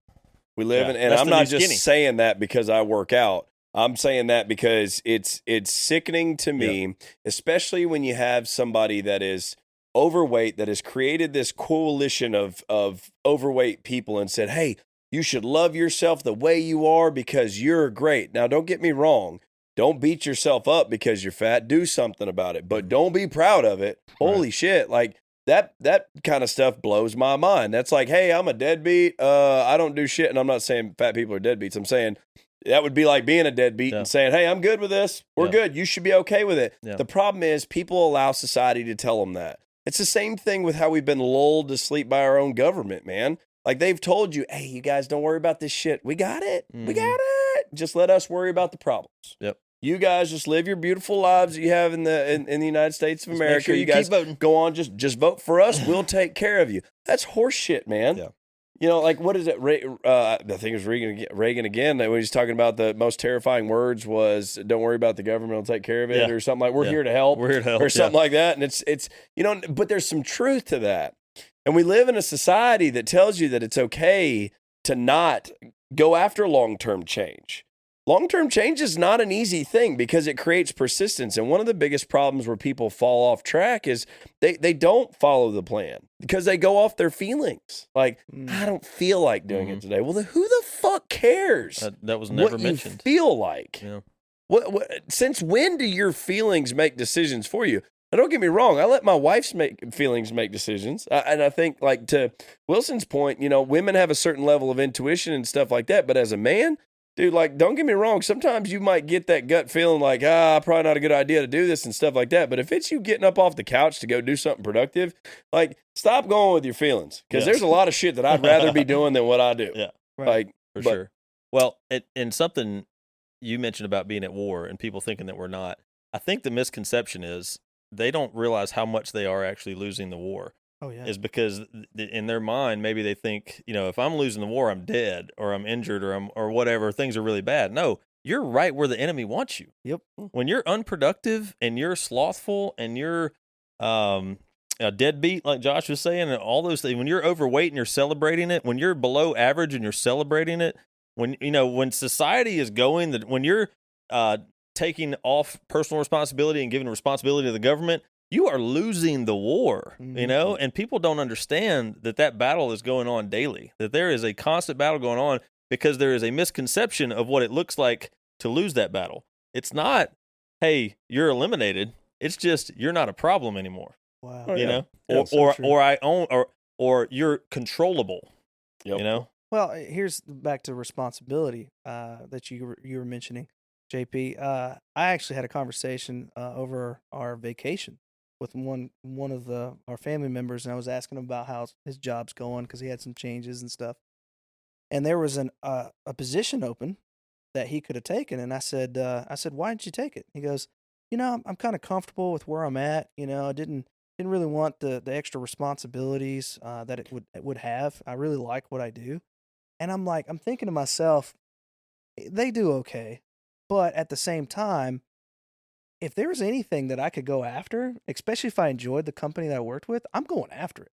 We live in, and I'm not just saying that because I work out. I'm saying that because it's sickening to me, especially when you have somebody that is overweight, that has created this coalition of overweight people and said, "Hey, you should love yourself the way you are because you're great." Now, don't get me wrong. Don't beat yourself up because you're fat. Do something about it, but don't be proud of it. Holy shit. Like that kind of stuff blows my mind. That's like, "Hey, I'm a deadbeat. I don't do shit." And I'm not saying fat people are deadbeats. I'm saying that would be like being a deadbeat and saying, "Hey, I'm good with this. We're good. You should be okay with it." Yeah. The problem is people allow society to tell them that. It's the same thing with how we've been lulled to sleep by our own government, man. Like they've told you, "Hey, you guys don't worry about this shit. We got it. Mm-hmm. We got it. Just let us worry about the problems. Yep. You guys just live your beautiful lives that you have in the United States of America. Make sure you guys keep voting. Go on, just vote for us. We'll take care of you." That's horse shit, man. Yeah. Like what is it? I think it was Reagan again. When he's talking about the most terrifying words was, "Don't worry about the government. I'll take care of it," or something like, "We're here to help." We're here to help, or something like that. And it's but there's some truth to that. And we live in a society that tells you that it's okay to not go after long-term change. Long-term change is not an easy thing because it creates persistence. And one of the biggest problems where people fall off track is they don't follow the plan because they go off their feelings. Like, "I don't feel like doing it today." Well, then who the fuck cares? That was never mentioned. You feel like. Yeah. Since when do your feelings make decisions for you? Now, don't get me wrong. I let my wife's feelings make decisions. And I think, like, to Wilson's point, women have a certain level of intuition and stuff like that. But as a man, dude, like, don't get me wrong. Sometimes you might get that gut feeling like, probably not a good idea to do this and stuff like that. But if it's you getting up off the couch to go do something productive, like, stop going with your feelings. Because there's a lot of shit that I'd rather be doing than what I do. Yeah, right. Like, sure. Well, and something you mentioned about being at war and people thinking that we're not. I think the misconception is they don't realize how much they are actually losing the war. Oh, yeah. Is because in their mind, maybe they think, if I'm losing the war, I'm dead or I'm injured or whatever, things are really bad. No, you're right where the enemy wants you. Yep. When you're unproductive and you're slothful and you're a deadbeat, like Josh was saying, and all those things, when you're overweight and you're celebrating it, when you're below average and you're celebrating it, when society is going, when you're taking off personal responsibility and giving responsibility to the government, you are losing the war, and people don't understand that battle is going on daily, that there is a constant battle going on because there is a misconception of what it looks like to lose that battle. It's not, "Hey, you're eliminated." It's just, you're not a problem anymore. Wow. Or you're controllable, Well, here's back to responsibility that you were mentioning, JP. I actually had a conversation over our vacation with one of our family members, and I was asking him about how his job's going because he had some changes and stuff. And there was a position open that he could have taken, and I said, why didn't you take it? He goes, I'm kind of comfortable with where I'm at. I didn't really want the extra responsibilities that it would have. I really like what I do, and I'm thinking to myself, they do okay, but at the same time, if there was anything that I could go after, especially if I enjoyed the company that I worked with, I'm going after it.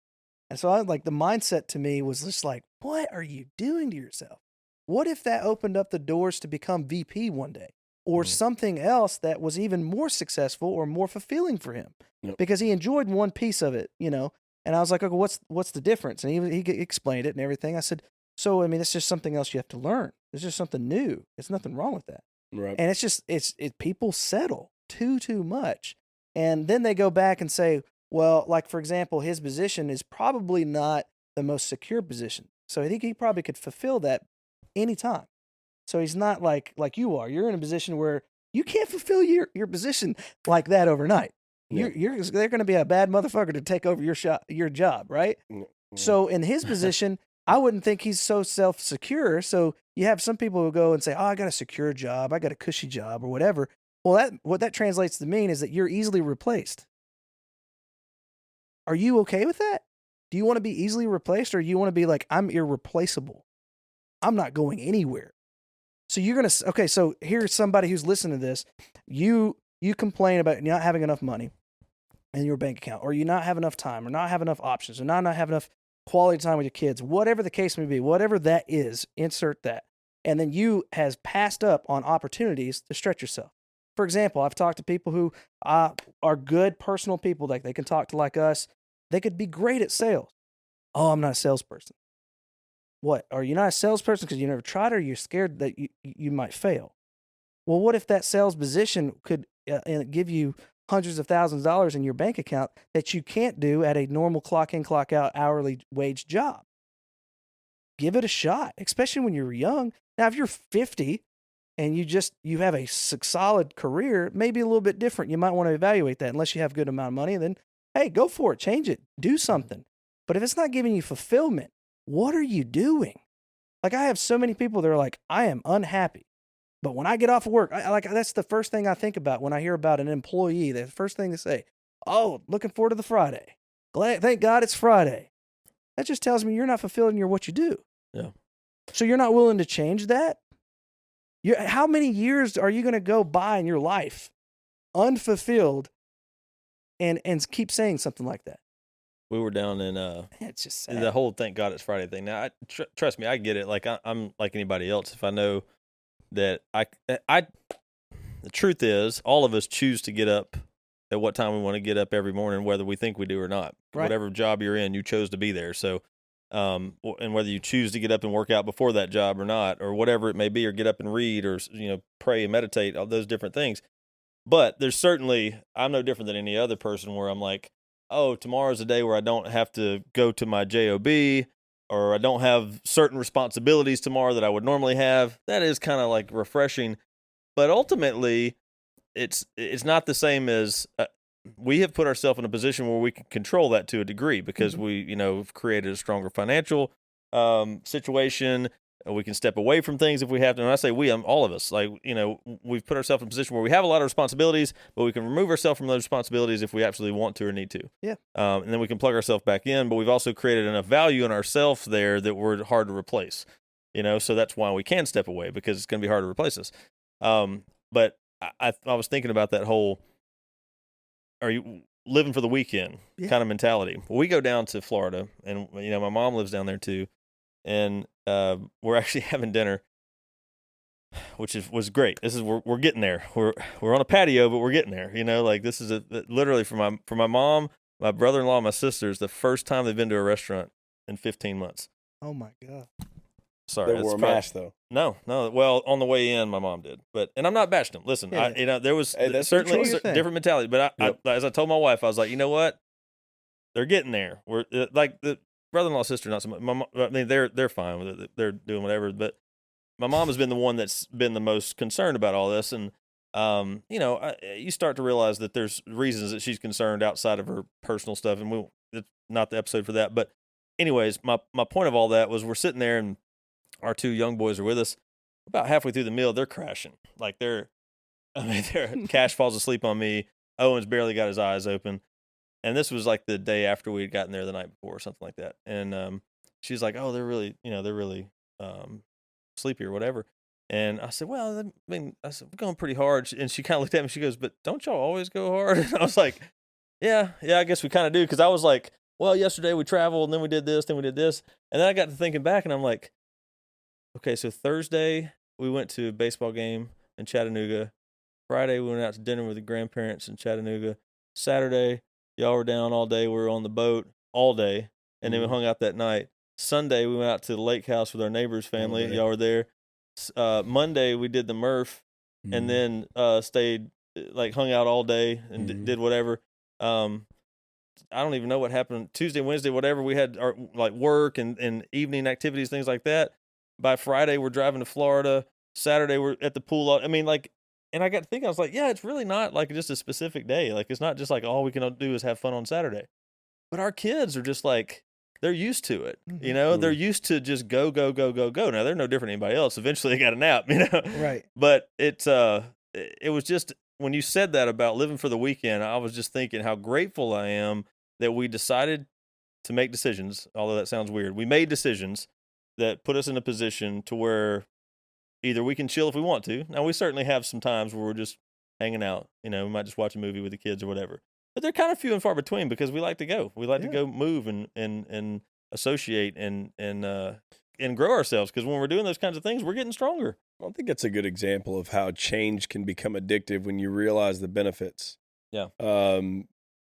And so the mindset to me was just like, what are you doing to yourself? What if that opened up the doors to become VP one day or something else that was even more successful or more fulfilling for him? Yep. Because he enjoyed one piece of it, And I was like, okay, what's the difference? And he explained it and everything. I said, so, it's just something else you have to learn. It's just something new. There's nothing wrong with that. Right. And people settle too much. And then they go back and say, well, like, for example, his position is probably not the most secure position. So I think he probably could fulfill that anytime. So he's not like you are. You're in a position where you can't fulfill your position like that overnight. Yeah. They're going to be a bad motherfucker to take over your job, right? Yeah. So in his position, I wouldn't think he's so self-secure. So you have some people who go and say, oh, I got a secure job. I got a cushy job or whatever. Well, what that translates to mean is that you're easily replaced. Are you okay with that? Do you want to be easily replaced, or you want to be like, I'm irreplaceable? I'm not going anywhere. So you're going to, okay, so here's somebody who's listening to this. You complain about not having enough money in your bank account, or you not have enough time, or not have enough options, or not have enough quality time with your kids, whatever the case may be, whatever that is, insert that. And then you has passed up on opportunities to stretch yourself. For example, I've talked to people who are good personal people, like they can talk to like us. They could be great at sales. Oh, I'm not a salesperson. What? Are you not a salesperson because you never tried, or you're scared that you might fail? Well, what if that sales position could give you hundreds of thousands of dollars in your bank account that you can't do at a normal clock in, clock out hourly wage job? Give it a shot, especially when you're young. Now, if you're 50 and you have a solid career, maybe a little bit different. You might want to evaluate that unless you have a good amount of money. Then, hey, go for it. Change it. Do something. But if it's not giving you fulfillment, what are you doing? Like, I have so many people that are like, I am unhappy. But when I get off of work, that's the first thing I think about when I hear about an employee. The first thing they say, oh, looking forward to the Friday. Thank God it's Friday. That just tells me you're not fulfilling what you do. Yeah. So you're not willing to change that? How many years are you going to go by in your life unfulfilled and keep saying something like that? We were down in it's just sad. The whole "thank God it's Friday" thing. Now, trust me, I get it. Like I'm like anybody else. If I know that the truth is, all of us choose to get up at what time we want to get up every morning, whether we think we do or not. Right. Whatever job you're in, you chose to be there. So, and whether you choose to get up and work out before that job or not, or whatever it may be, or get up and read, or pray and meditate, all those different things. But there's certainly, I'm no different than any other person where I'm like, oh, tomorrow's a day where I don't have to go to my job, or I don't have certain responsibilities tomorrow that I would normally have. That is kind of like refreshing. But ultimately, it's not the same as we have put ourselves in a position where we can control that to a degree because we, have created a stronger financial situation. We can step away from things if we have to. And I say we, all of us, we've put ourselves in a position where we have a lot of responsibilities, but we can remove ourselves from those responsibilities if we absolutely want to or need to. Yeah. And then we can plug ourselves back in, but we've also created enough value in ourselves there that we're hard to replace, so that's why we can step away, because it's going to be hard to replace us. But I was thinking about that whole, are you living for the weekend kind of mentality? Well, we go down to Florida, and, my mom lives down there too. And we're actually having dinner, which was great. This is we're getting there. We're on a patio, but we're getting there. This is literally for my mom, my brother-in-law, and my sisters, the first time they've been to a restaurant in 15 months. Oh my God! Sorry, they wore a mask though. No. Well, on the way in, my mom did, and I'm not bashing them. Listen, there was certainly a different mentality, but I, as I told my wife, I was like, you know what? They're getting there. We're like the brother-in-law, sister, not so much. I mean, they're fine with it. They're doing whatever. But my mom has been the one that's been the most concerned about all this. And you start to realize that there's reasons that she's concerned outside of her personal stuff, and it's not the episode for that. But anyways, my point of all that was we're sitting there and our 2 young boys are with us. About halfway through the meal, they're crashing. Like they're Cash falls asleep on me. Owen's barely got his eyes open. And this was like the day after we had gotten there the night before or something like that. And she's like, oh, they're really sleepy or whatever. And I said, well, we're going pretty hard. And she kind of looked at me. She goes, but don't y'all always go hard? And I was like, yeah, I guess we kind of do. Because I was like, well, yesterday we traveled and then we did this, then we did this. And then I got to thinking back and I'm like, okay, so Thursday we went to a baseball game in Chattanooga. Friday we went out to dinner with the grandparents in Chattanooga. Saturday, y'all were down all day. We were on the boat all day. And then we hung out that night. Sunday, we went out to the lake house with our neighbor's family. Y'all were there. Monday, we did the Murph and then stayed, hung out all day and did whatever. I don't even know what happened. Tuesday, Wednesday, whatever. We had our work and evening activities, things like that. By Friday, we're driving to Florida. Saturday, we're at the pool. I mean, and I got to thinking, I was like, yeah, it's really not just a specific day. Like, it's not just all we can do is have fun on Saturday. But our kids are just they're used to it. They're used to just go, go, go, go, go. Now, they're no different than anybody else. Eventually, they got a nap, Right. But it was just, when you said that about living for the weekend, I was just thinking how grateful I am that we decided to make decisions, although that sounds weird. We made decisions that put us in a position to where either we can chill if we want to. Now, we certainly have some times where we're just hanging out. We might just watch a movie with the kids or whatever. But they're kind of few and far between because we like to go. We like to go move and associate and grow ourselves. Because when we're doing those kinds of things, we're getting stronger. I think that's a good example of how change can become addictive when you realize the benefits. Yeah.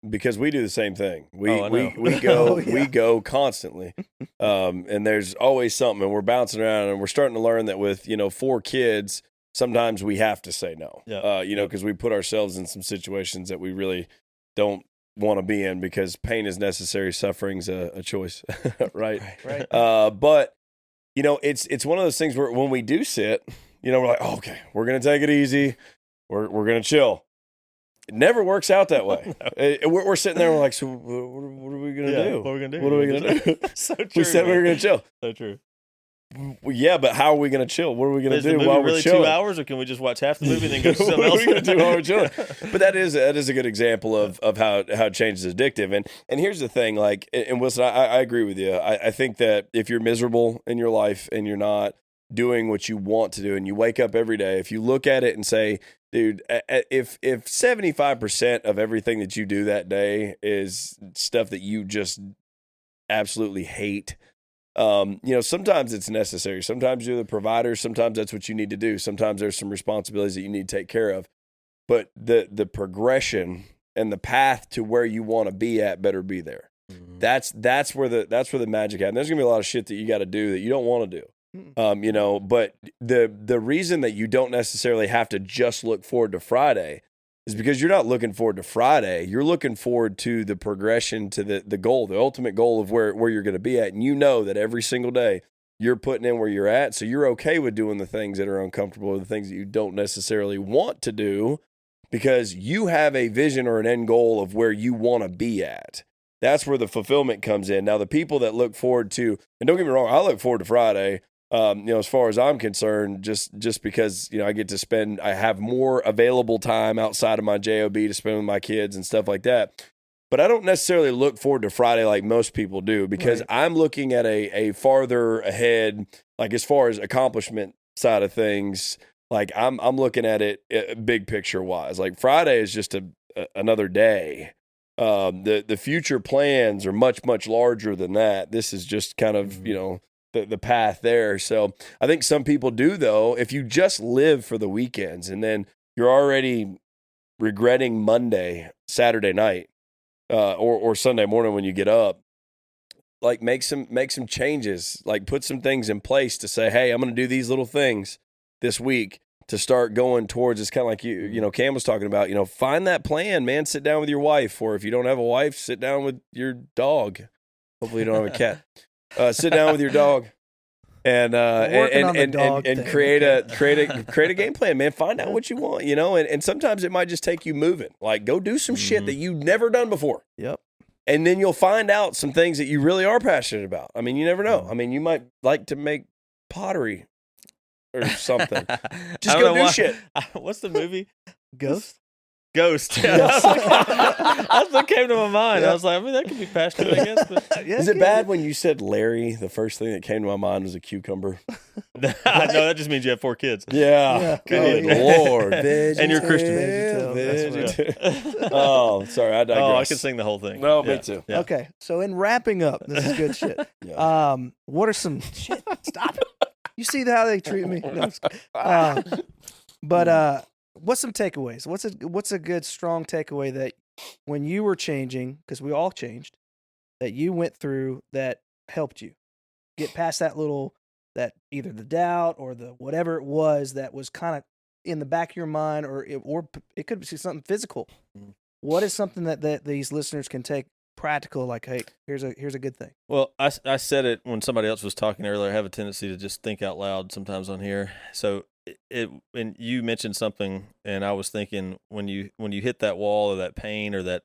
Because we do the same thing. We Oh, yeah. we go constantly. And there's always something, and we're bouncing around, and we're starting to learn that with 4 kids, sometimes we have to say no. Yeah. Because we put ourselves in some situations that we really don't want to be in because pain is necessary, suffering's a choice, right? Right. But it's one of those things where when we do sit, we're like, oh, okay, we're gonna take it easy, we're gonna chill. It never works out that way. No. We're sitting there, we're like, so what are we gonna do? What are we gonna do? What are we gonna do? So true. We said we were gonna chill. So true. Well, yeah, but how are we going to chill? What are we going to do while while we're really chilling? 2 hours, or can we just watch half the movie and then go to something else? What are we going to do while we're chilling? But that is a good example of how change is addictive. And here's the thing, and Wilson, I agree with you. I think that if you're miserable in your life and you're not doing what you want to do, and you wake up every day, if you look at it and say, dude, if 75% of everything that you do that day is stuff that you just absolutely hate, sometimes it's necessary. Sometimes you're the provider. Sometimes that's what you need to do. Sometimes there's some responsibilities that you need to take care of. But the progression and the path to where you want to be at better be there. Mm-hmm. That's where the magic happens. There's gonna be a lot of shit that you got to do that you don't want to do. But the reason that you don't necessarily have to just look forward to Friday is because you're not looking forward to Friday. You're looking forward to the progression to the goal, the ultimate goal of where you're going to be at. And you know that every single day you're putting in where you're at. So you're okay with doing the things that are uncomfortable or the things that you don't necessarily want to do because you have a vision or an end goal of where you want to be at. That's where the fulfillment comes in. Now, the people that look forward to, and don't get me wrong, I look forward to Friday. As far as I'm concerned, just because, I have more available time outside of my job to spend with my kids and stuff like that. But I don't necessarily look forward to Friday like most people do because I'm looking at a farther ahead, as far as accomplishment side of things, I'm looking at it big picture wise. Friday is just another day. The future plans are much, much larger than that. This is just kind of, the path there. So I think some people do, though, if you just live for the weekends and then you're already regretting Saturday night, or Sunday morning when you get up, make some changes, put some things in place to say, hey, I'm going to do these little things this week to start going towards. It's kind of like Cam was talking about, find that plan, man. Sit down with your wife, or if you don't have a wife, sit down with your dog. Hopefully you don't have a cat. Sit down with your dog and Working on the dog and thing, create okay. a game plan, man. Find out what you want, and sometimes it might just take you moving. Like go do some shit that you've never done before. Yep. And then you'll find out some things that you really are passionate about. I mean, you never know. I mean, you might like to make pottery or something. Just go do shit. What's the movie? Ghost. Yeah. That's what came to my mind. Yeah. I was like, I mean, that could be passionate, I guess. But Yeah, Is it bad when you said Larry? The first thing that came to my mind was a cucumber. no, that just means you have 4 kids. Yeah. Good Lord. And you're Christian. VeggieTales, Oh, sorry. I digress. Oh, I could sing the whole thing. No, me too. Yeah. Okay, so in wrapping up, this is good shit. Yeah. What are some shit? Stop it! You see how they treat me? No, but what's some takeaways? What's a good strong takeaway that when you were changing, because we all changed, that you went through that helped you get past that either the doubt or the whatever it was that was kind of in the back of your mind, or it could be something physical. What is something that these listeners can take practical? Like, hey, here's a good thing. Well, I said it when somebody else was talking earlier. I have a tendency to just think out loud sometimes on here. So and you mentioned something, and I was thinking when you hit that wall or that pain or that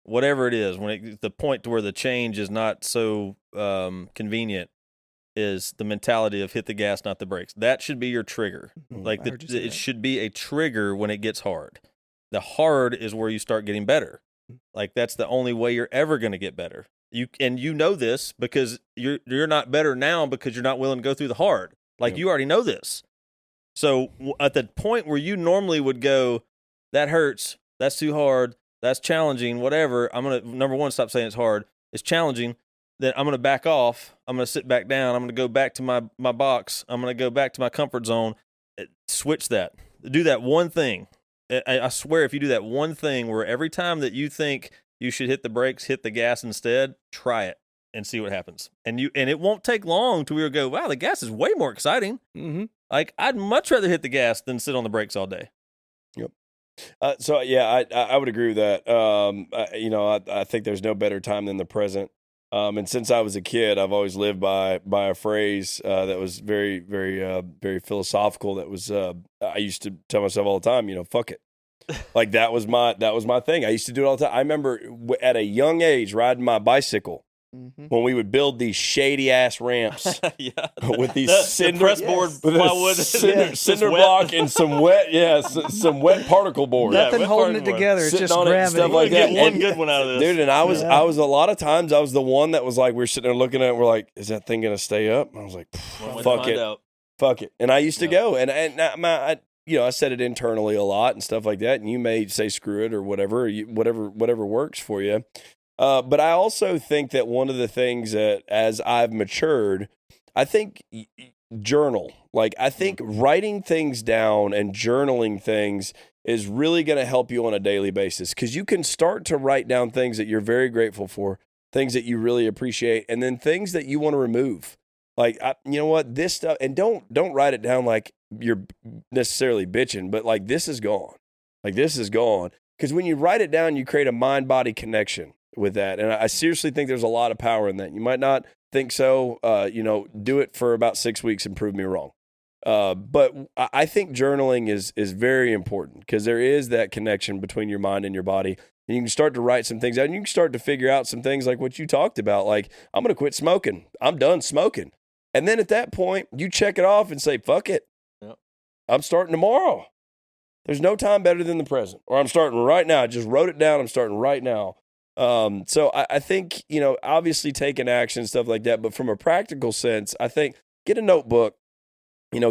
whatever it is, when the point to where the change is not so convenient, is the mentality of hit the gas, not the brakes. That should be your trigger. Like it should be a trigger when it gets hard. The hard is where you start getting better. Like that's the only way you're ever going to get better. You know this because you're not better now because you're not willing to go through the hard. Like you already know this. So at the point where you normally would go, that hurts, that's too hard, that's challenging, whatever, I'm going to, number one, stop saying it's hard. It's challenging. Then I'm going to back off. I'm going to sit back down. I'm going to go back to my box. I'm going to go back to my comfort zone. Switch that. Do that one thing. I swear if you do that one thing where every time that you think you should hit the brakes, hit the gas instead, try it and see what happens. And it won't take long till we go, wow, the gas is way more exciting. Mm-hmm. Like I'd much rather hit the gas than sit on the brakes all day. Yep. So yeah, I would agree with that. I think there's no better time than the present. And since I was a kid, I've always lived by a phrase that was very, very, very philosophical. That was I used to tell myself all the time, fuck it. Like that was my thing. I used to do it all the time. I remember at a young age riding my bicycle when we would build these shady ass ramps with these the press board plywood, cinder block and some wet particle board. Nothing holding it together. It's just on gravity. Stuff like that. Get one good one out of this, dude. And I was a lot of times I was the one that was like, we're sitting there looking at it, we're like, is that thing gonna stay up? And I was like, fuck it. And I used to go and I said it internally a lot and stuff like that. And you may say screw it or whatever works for you. But I also think that one of the things that as I've matured, I think journal. Like I think writing things down and journaling things is really going to help you on a daily basis because you can start to write down things that you're very grateful for, things that you really appreciate, and then things that you want to remove. Like, you know what, this stuff, and don't write it down like you're necessarily bitching, but like this is gone. Like this is gone. Because when you write it down, you create a mind-body connection with that. And I seriously think there's a lot of power in that. You might not think so. Do it for about 6 weeks and prove me wrong. But I think journaling is very important because there is that connection between your mind and your body. And you can start to write some things out and you can start to figure out some things like what you talked about. Like, I'm going to quit smoking. I'm done smoking. And then at that point, you check it off and say, fuck it. Yep. I'm starting tomorrow. There's no time better than the present. Or I'm starting right now. I just wrote it down. I'm starting right now. So I think, obviously taking action, stuff like that. But from a practical sense, I think get a notebook,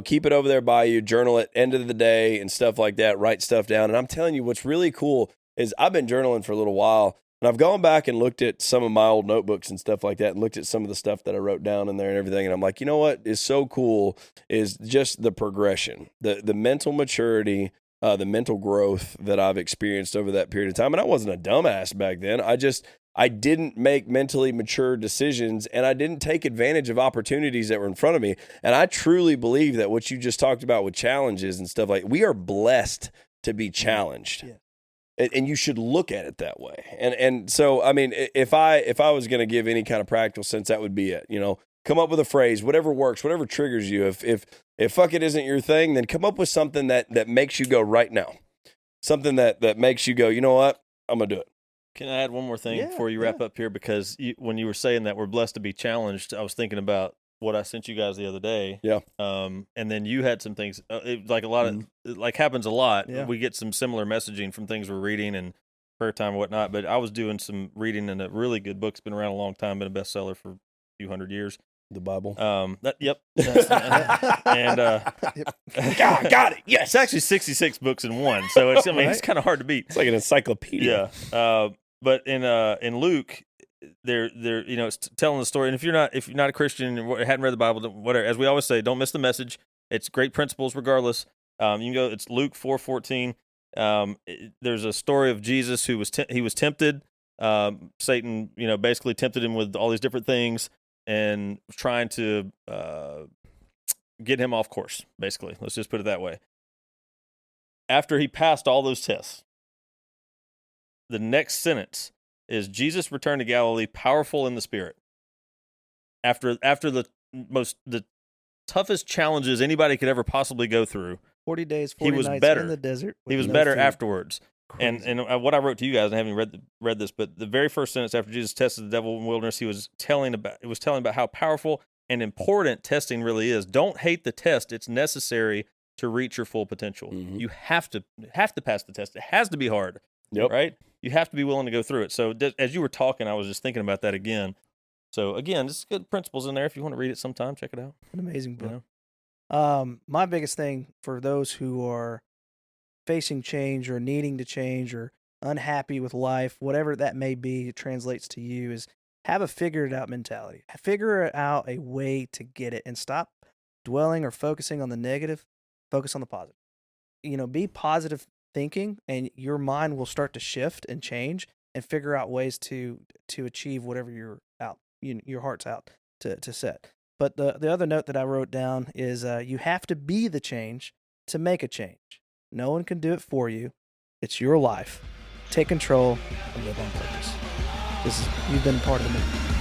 keep it over there by you, journal it, end of the day and stuff like that, write stuff down. And I'm telling you, what's really cool is I've been journaling for a little while and I've gone back and looked at some of my old notebooks and stuff like that and looked at some of the stuff that I wrote down in there and everything. And I'm like, you know what is so cool is just the progression, the mental maturity, the mental growth that I've experienced over that period of time. And I wasn't a dumbass back then. I didn't make mentally mature decisions and I didn't take advantage of opportunities that were in front of me. And I truly believe that what you just talked about with challenges and stuff like we are blessed to be challenged. Yeah. And you should look at it that way. And so, I mean, if I was going to give any kind of practical sense, that would be it. Come up with a phrase, whatever works, whatever triggers you. If fuck it isn't your thing, then come up with something that makes you go right now. Something that makes you go, you know what? I'm going to do it. Can I add one more thing before you wrap up here? Because when you were saying that we're blessed to be challenged, I was thinking about what I sent you guys the other day. Yeah. And then you had some things, like a lot of, like happens a lot. Yeah. We get some similar messaging from things we're reading and prayer time and whatnot. But I was doing some reading in a really good book. It's been around a long time, been a bestseller for a few hundred years. The Bible. Yep. And got it. Yes. It's actually 66 books in one. So it's, it's kind of hard to beat. It's like an encyclopedia. Yeah. But in Luke, they're it's telling the story. And if you're not a Christian and hadn't read the Bible, whatever, as we always say, don't miss the message. It's great principles regardless. You can go. It's Luke 4:14. There's a story of Jesus who was tempted. Satan, basically tempted him with all these different things and was trying to get him off course. Basically, let's just put it that way. After he passed all those tests, the next sentence is Jesus returned to Galilee, powerful in the Spirit. After the toughest challenges anybody could ever possibly go through, 40 days, 40 nights better. in the desert. He was no better food. afterwards. Crazy. And what I wrote to you guys, I haven't read this, but the very first sentence after Jesus tested the devil in the wilderness, he was telling about how powerful and important testing really is. Don't hate the test; it's necessary to reach your full potential. Mm-hmm. You have to pass the test. It has to be hard. Yep. Right? You have to be willing to go through it. So as you were talking, I was just thinking about that again. So again, there's good principles in there. If you want to read it sometime, check it out. An amazing book. My biggest thing for those who are facing change or needing to change or unhappy with life, whatever that may be, it translates to you, is have a figure it out mentality. Figure out a way to get it and stop dwelling or focusing on the negative. Focus on the positive. Be positive thinking, and your mind will start to shift and change and figure out ways to achieve whatever your heart's out to set. But the other note that I wrote down is you have to be the change to make a change. No one can do it for you. It's your life. Take control and live on purpose. You've been part of the movement.